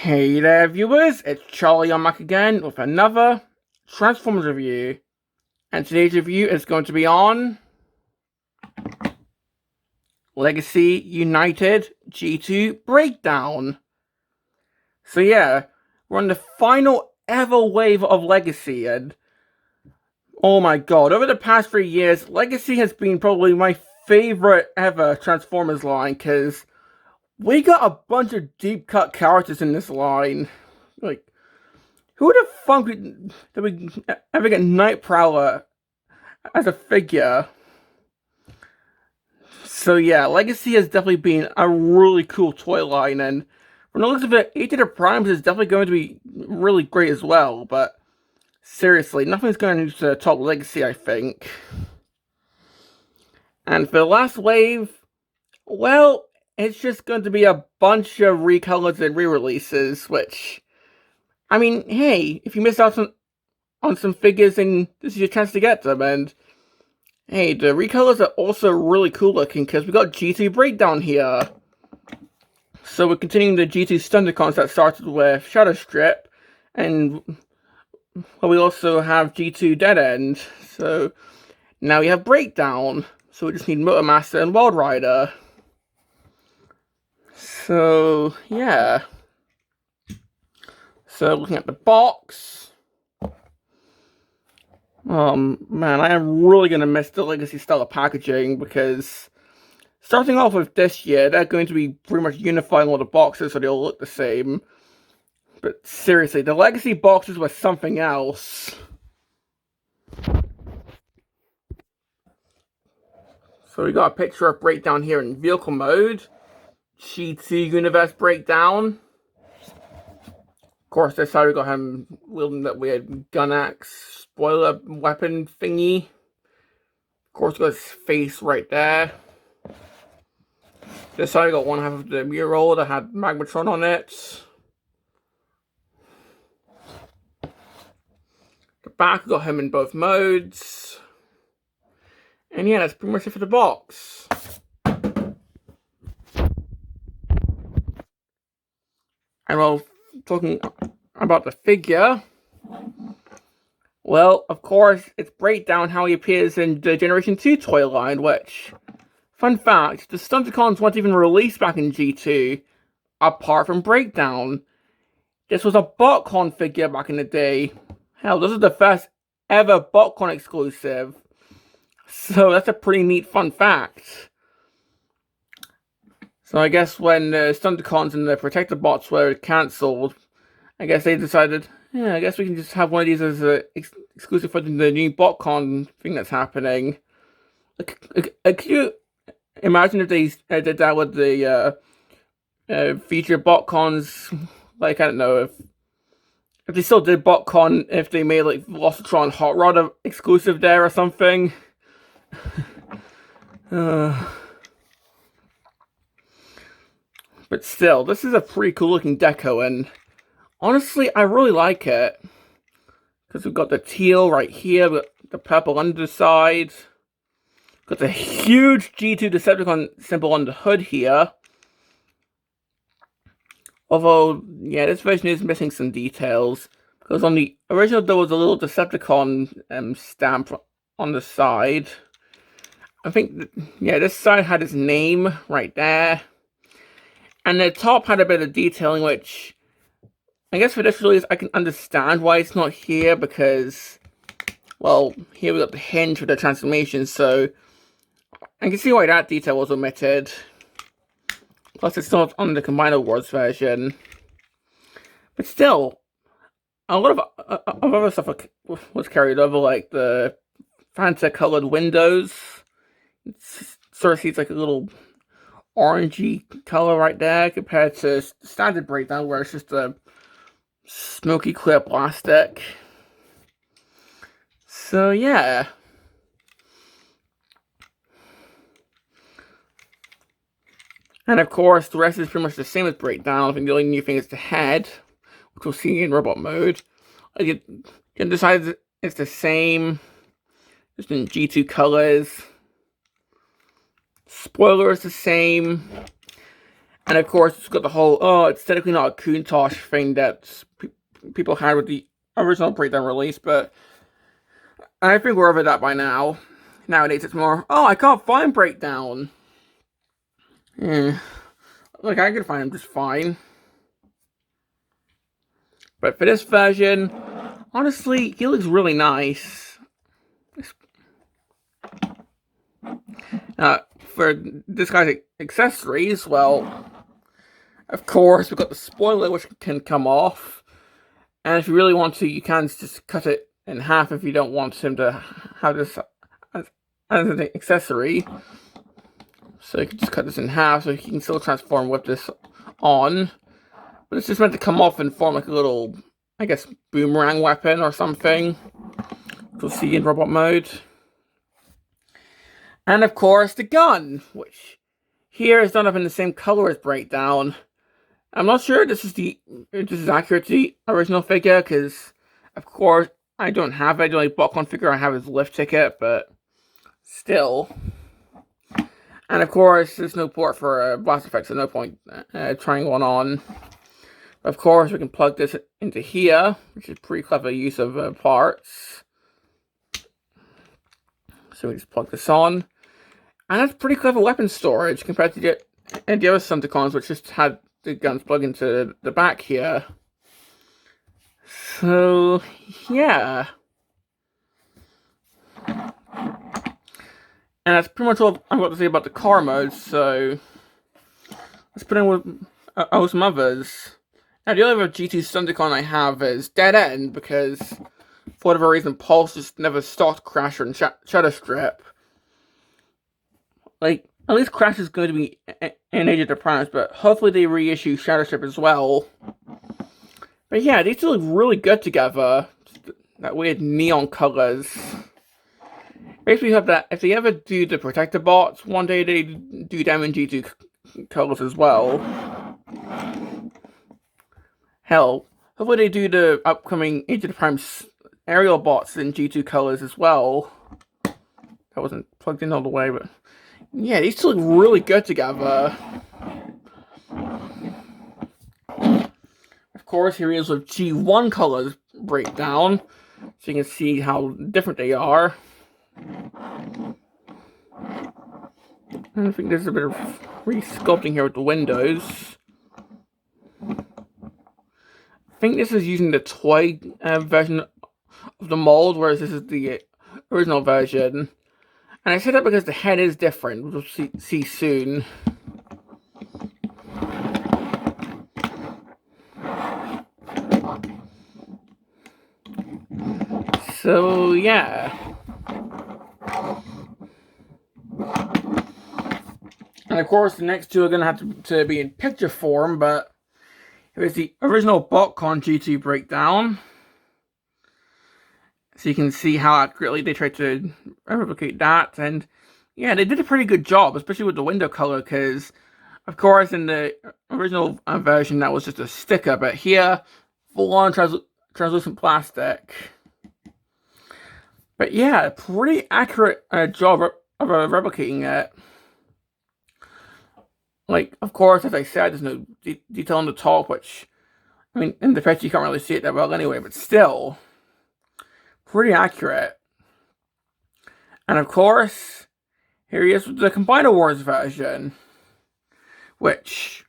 Hey there viewers, it's Charlie on Mac again with another Transformers review. And today's review is going to be on Legacy United G2 Breakdown. So yeah, we're on the final ever wave of Legacy, and oh my god, over the past 3 years, Legacy has been probably my favorite ever Transformers line, because we got a bunch of deep cut characters in this line. Like, who would have thunk that we ever get Night Prowler as a figure? So yeah, Legacy has definitely been a really cool toy line, and from the looks of it, Age of the Primes is definitely going to be really great as well, but seriously, nothing's going to top Legacy, I think. And for the last wave, well, it's just going to be a bunch of recolors and re-releases, which, I mean, hey, if you miss out on some figures, and this is your chance to get them, and hey, the recolors are also really cool looking, because we got G2 Breakdown here. So we're continuing the G2 Stunticons that started with Shadow Strip, and well, we also have G2 Dead End. So now we have Breakdown, so we just need Motormaster and Wild Rider. So yeah. So looking at the box, man, I am really going to miss the Legacy style of packaging, because starting off with this year, they're going to be pretty much unifying all the boxes so they all look the same. But seriously, the Legacy boxes were something else. So we got a picture of Breakdown here in vehicle mode. G2 Universe Breakdown. Of course, this side we got him wielding that weird gun axe spoiler weapon thingy. Of course, we got his face right there. This side we got one half of the mural that had Magmatron on it. The back got him in both modes. And yeah, that's pretty much it for the box. And while talking about the figure, well, of course, it's Breakdown how he appears in the Generation 2 toy line, which, fun fact, the Stunticons weren't even released back in G2, apart from Breakdown. This was a BotCon figure back in the day. Hell, this is the first ever BotCon exclusive. So that's a pretty neat fun fact. So I guess when the Stunticons and the Protector bots were cancelled, I guess they decided, yeah, I guess we can just have one of these as an exclusive for the new BotCon thing that's happening. Could you imagine if they did that with the feature BotCons? Like, I don't know, if they still did BotCon, if they made like Velocitron Hot Rod exclusive there or something. But still, this is a pretty cool looking deco, and honestly, I really like it. Because we've got the teal right here, we've got the purple underside. Got the huge G2 Decepticon symbol on the hood here. Although, yeah, this version is missing some details. Because on the original, there was a little Decepticon stamp on the side. I think, yeah, this side had his name right there. And the top had a bit of detailing, which I guess for this release, I can understand why it's not here, because, well, here we got the hinge for the transformation, so I can see why that detail was omitted. Plus, it's not on the Combined Awards version. But still, a lot of other stuff was carried over, like the Fanta-colored windows. It sort of seems like a little orangey color right there compared to standard Breakdown, where it's just a smoky clear plastic. So yeah. And of course, the rest is pretty much the same as Breakdown. I think the only new thing is the head, which we'll see in robot mode. You can decide it's the same, just in G2 colors. Spoiler is the same. And of course, it's got the whole, oh, it's technically not a Countach thing that people had with the original Breakdown release, but I think we're over that by now. Nowadays, it's more, oh, I can't find Breakdown. Like, I can find him just fine. But for this version, honestly, he looks really nice. For this guy's accessories, well, of course, we've got the spoiler, which can come off. And if you really want to, you can just cut it in half if you don't want him to have this as an accessory. So you can just cut this in half so he can still transform with this on. But it's just meant to come off and form like a little, I guess, boomerang weapon or something. We'll see in robot mode. And of course, the gun, which here is done up in the same color as Breakdown. I'm not sure if this is accurate to the original figure, because of course I don't have it. The only Botcon figure I have is Lift Ticket, but still. And of course, there's no port for blast effects, so no point trying one on. Of course, we can plug this into here, which is pretty clever use of parts. So we just plug this on. And that's pretty clever weapon storage compared to the other Stunticons, which just had the guns plug into the back here. So, yeah. And that's pretty much all I've got to say about the car mode, so let's put in with some others. Now, the other G2 Stunticon I have is Dead End, because for whatever reason, Pulse just never stopped Crasher and Shadow Strip. Like, at least Crash is going to be in Age of the Primes, but hopefully they reissue Shadow Strip as well. But yeah, these two look really good together. That weird neon colors. Basically, hope that if they ever do the Protector bots, one day they do them in G2 colors as well. Hell, hopefully they do the upcoming Age of the Primes aerial bots in G2 colors as well. That wasn't plugged in all the way, but yeah, these two look really good together. Of course, here he is with G1 colors Breakdown, so you can see how different they are. I think there's a bit of re-sculpting here with the windows. I think this is using the toy version of the mold, whereas this is the original version. And I say that because the head is different, we'll see soon. So, yeah. And of course, the next two are going to have to be in picture form, but here's the original Botcon G2 Breakdown. So you can see how accurately they tried to replicate that. And yeah, they did a pretty good job, especially with the window color, because of course in the original version that was just a sticker, but here, full-on translucent plastic. But yeah, pretty accurate job of replicating it. Like, of course, as I said, there's no detail on the top, which, I mean, in the picture you can't really see it that well anyway, but still, pretty accurate. And of course, here he is with the Combiner Wars version, which,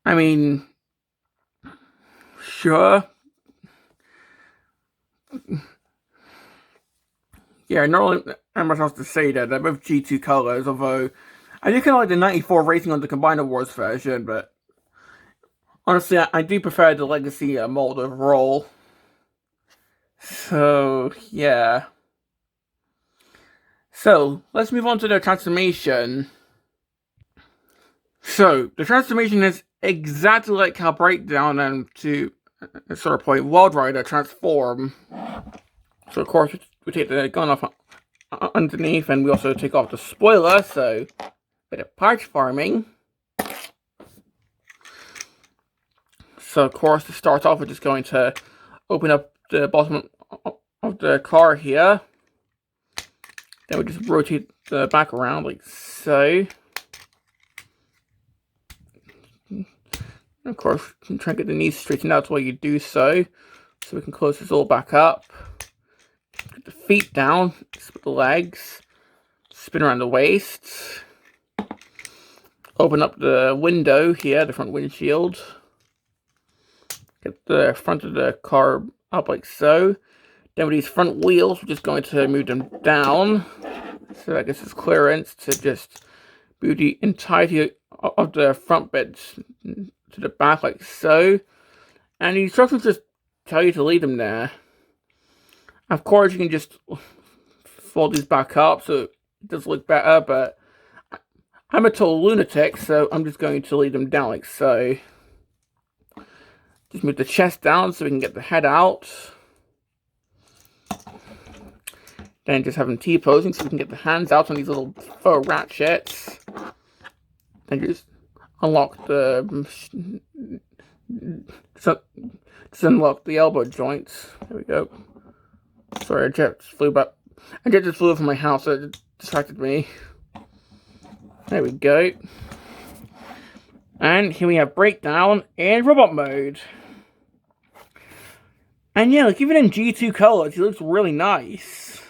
I mean, sure. Yeah, not really much else to say there. They're both G2 colors, although I do kind of like the 94 rating on the Combiner Wars version, but honestly, I do prefer the Legacy mold overall. So, yeah. So, let's move on to the transformation. So, the transformation is exactly like how Breakdown and to a sort of point World Rider transform. So, of course, we take the gun off underneath, and we also take off the spoiler, so a bit of parts farming. So, of course, to start off, we're just going to open up the bottom of the car here. Then we just rotate the back around like so. And of course, try and get the knees straightened out while you do so. So we can close this all back up. Get the feet down, split the legs, spin around the waist. Open up the window here, the front windshield. Get the front of the car up like so. Then with these front wheels, we're just going to move them down. So that gives us clearance to just move the entirety of the front bit to the back like so. And the instructions just tell you to leave them there. Of course, you can just fold these back up so it does look better, but I'm a total lunatic, so I'm just going to leave them down like so. Just move the chest down so we can get the head out. Then just have them T-posing so we can get the hands out on these little faux ratchets. Then just unlock the... Just unlock the elbow joints. There we go. Sorry, a jet just flew back. A jet just flew from my house, so it distracted me. There we go. And here we have breakdown in robot mode. And yeah, like even in G2 colors, he looks really nice.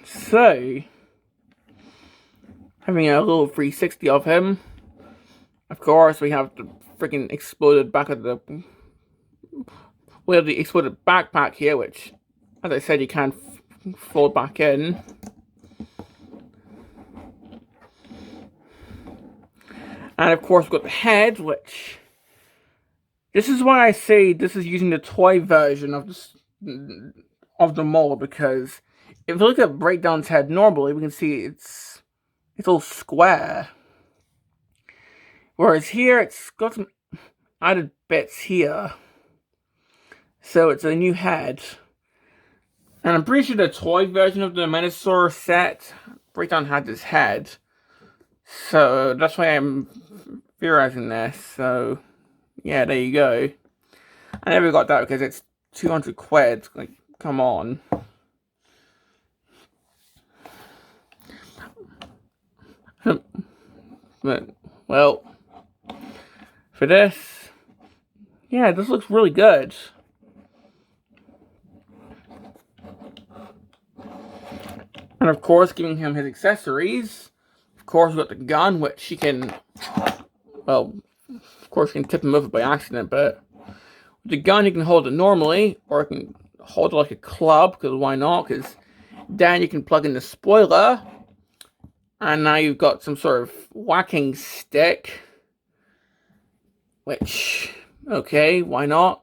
So, having a little 360 of him. Of course, we have the freaking exploded back of the... We have the exploded backpack here, which, as I said, you can fold back in. And of course, we've got the head, which... This is why I say this is using the toy version of this, of the mold, because if you look at Breakdown's head normally, we can see it's all square. Whereas here, it's got some added bits here. So it's a new head. And I'm pretty sure the toy version of the Menasor set, Breakdown had this head. So that's why I'm theorizing this. So yeah, there you go. I never got that because it's 200 quid. Like, come on. But, well, for this, yeah, this looks really good. And of course, giving him his accessories. Of course, we've got the gun, which he can, well, of course, you can tip him over by accident, but with the gun, you can hold it normally, or you can hold it like a club, because why not? Because then you can plug in the spoiler, and now you've got some sort of whacking stick, which, okay, why not?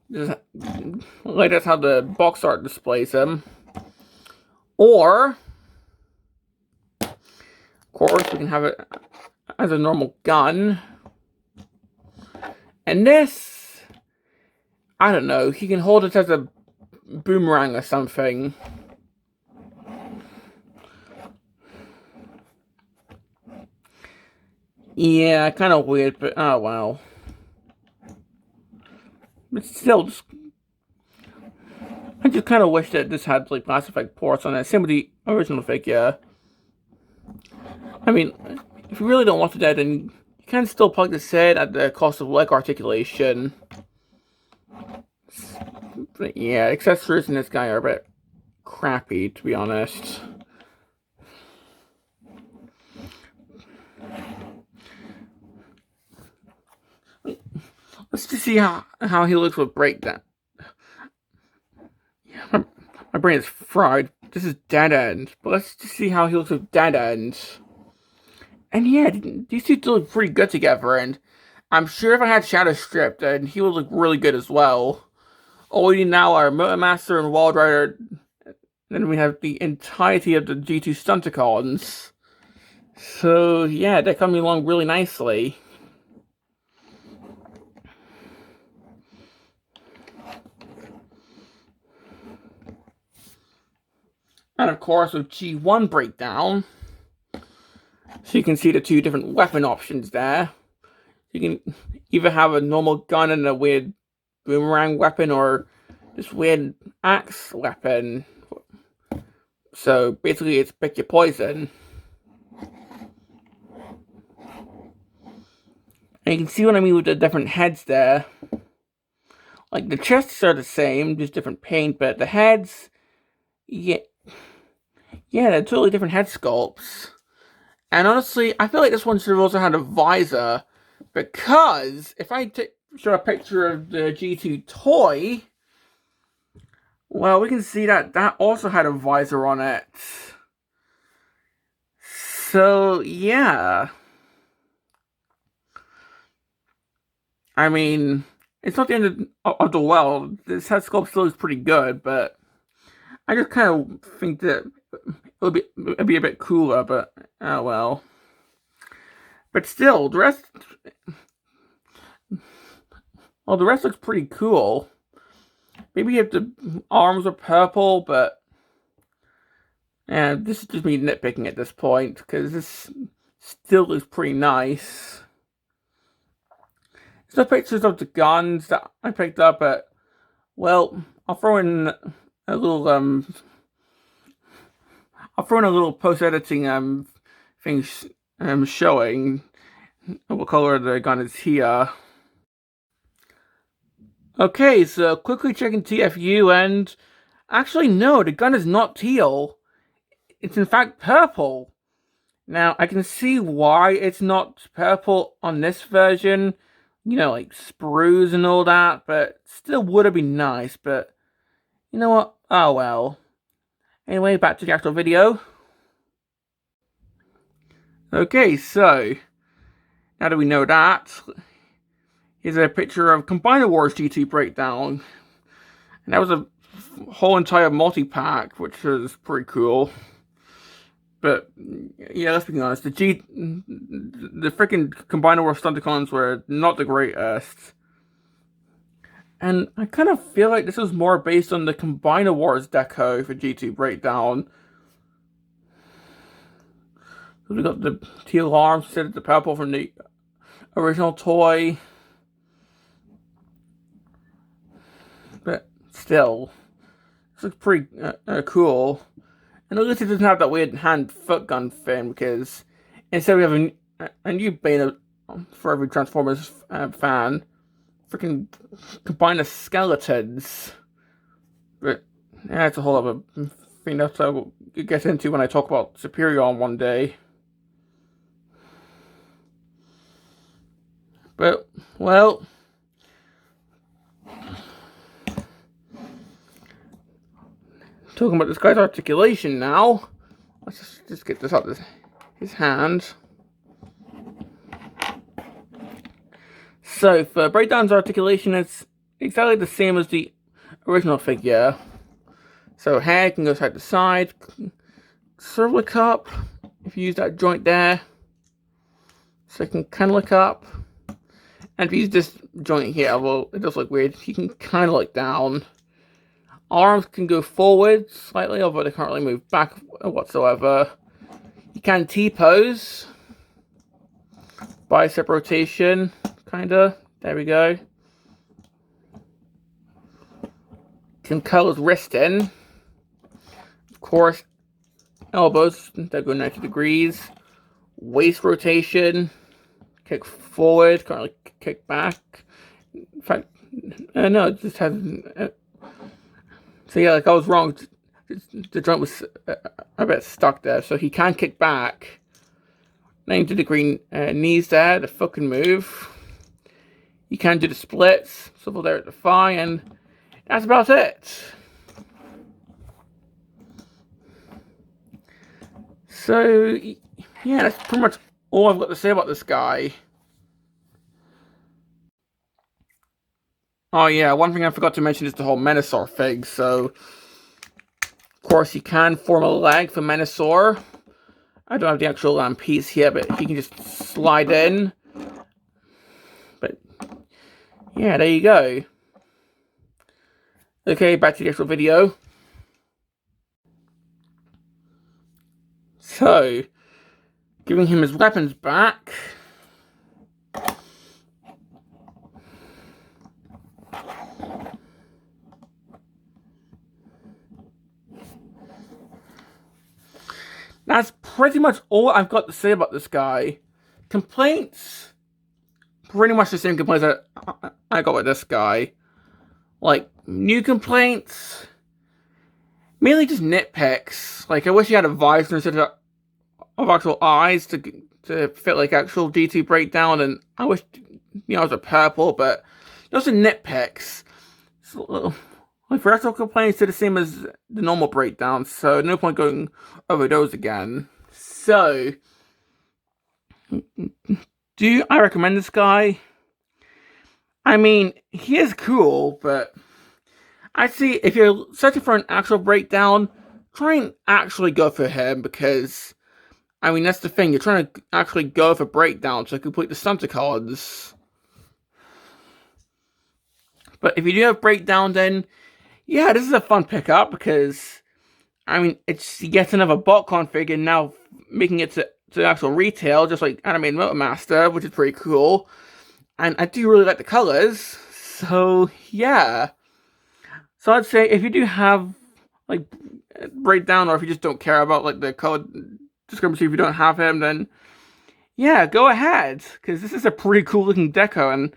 Like, that's how the box art displays him. Or, of course, we can have it as a normal gun. And this, I don't know, he can hold it as a boomerang or something. Yeah, kind of weird, but oh well. But still, I just kind of wish that this had like Mass Effect ports on it. Same with the original figure. I mean, if you really don't want it, then you can still plug this in at the cost of leg articulation. But yeah, accessories in this guy are a bit crappy, to be honest. Let's just see how he looks with breakdown. Yeah, my brain is fried. This is dead end. But let's just see how he looks with dead end. And yeah, these two look pretty good together. And I'm sure if I had Shadow Strip, then he would look really good as well. All we need now are Motormaster and Wild Rider. Then we have the entirety of the G2 Stunticons. So yeah, they're coming along really nicely. And of course, with G1 breakdown, so you can see the two different weapon options there. You can either have a normal gun and a weird boomerang weapon, or this weird axe weapon. So basically, it's pick your poison. And you can see what I mean with the different heads there. Like, the chests are the same, just different paint, but the heads, yeah, they're totally different head sculpts. And honestly, I feel like this one should have also had a visor, because if I show a picture of the G2 toy, well, we can see that that also had a visor on it. So, yeah. I mean, it's not the end of the world. This head sculpt still is pretty good, but I just kind of think that it'd be a bit cooler, but oh well. But still, the rest looks pretty cool. Maybe if the arms are purple, but yeah, this is just me nitpicking at this point, because this still looks pretty nice. There's no pictures of the guns that I picked up, but, well, I'll throw in a little post-editing thing showing what color the gun is here. Okay, so quickly checking TFU, and actually no, the gun is not teal. It's in fact purple. Now, I can see why it's not purple on this version, you know, like sprues and all that, but still would have been nice, but you know what? Oh well. Anyway, back to the actual video. Okay, so, now that we know that, here's a picture of Combiner Wars G2 Breakdown. And that was a whole entire multi-pack, which was pretty cool. But, yeah, let's be honest, the freaking Combiner Wars Stunticons were not the greatest. And I kind of feel like this was more based on the Combiner Wars deco for G2 Breakdown. So we got the teal arms instead of the purple from the original toy. But still, this looks pretty cool. And at least it doesn't have that weird hand-foot gun thing, because instead we have a new beta for every Transformers fan. Freaking combine skeletons. But yeah, it's a whole other thing that I'll get into when I talk about Superior one day. But, well, talking about this guy's articulation now. Let's just get this out of his hand. So, for Breakdown's articulation, it's exactly the same as the original figure. So, hair can go side to side. Sort of look up if you use that joint there. So, it can kind of look up. And if you use this joint here, well, it does look weird. You can kind of look down. Arms can go forward slightly, although they can't really move back whatsoever. You can T-pose. Bicep rotation, kinda. There we go. Can curl his wrist in. Of course, elbows, they go 90 degrees. Waist rotation. Kick forward, can't really kick back. In fact, no, it just has... so yeah, like I was wrong. The joint was a bit stuck there, so he can kick back. 90-degree knees there, the foot can move. You can do the splits, swivel there at the thigh, and that's about it. So, yeah, that's pretty much all I've got to say about this guy. Oh yeah, one thing I forgot to mention is the whole Menasor fig, so... Of course, you can form a leg for Menasor. I don't have the actual piece here, but he can just slide in. But, yeah, there you go. Okay, back to the actual video. So, giving him his weapons back. That's pretty much all I've got to say about this guy. Complaints? pretty much the same complaints that I got with this guy. Like, new complaints, mainly just nitpicks. Like, I wish he had a visor instead of actual eyes to fit like actual GT breakdown, and I wish it was a purple, but those are nitpicks. So, like, for actual complaints, they're the same as the normal breakdown, so no point going over those again. So, do I recommend this guy? I mean, he is cool, but I'd say if you're searching for an actual breakdown, try and actually go for him, because, I mean, that's the thing, you're trying to actually go for breakdowns to complete the Stunter cards. But if you do have breakdown, then yeah, this is a fun pickup, because, I mean, it's yet another botcon figure now making it to actual retail, just like Animated Motormaster, which is pretty cool. And I do really like the colors, so yeah. So I'd say if you do have like breakdown, or if you just don't care about like the color discrepancy, if you don't have him, then yeah, go ahead, because this is a pretty cool looking deco, and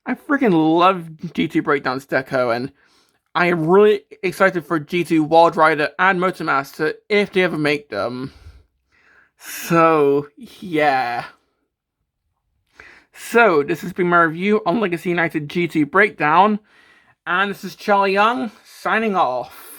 I freaking love G2 Breakdown's deco, and I am really excited for G2 Wild Rider and Motormaster if they ever make them. So yeah. So this has been my review on Legacy United G2 Breakdown, and this is Charlie Young signing off.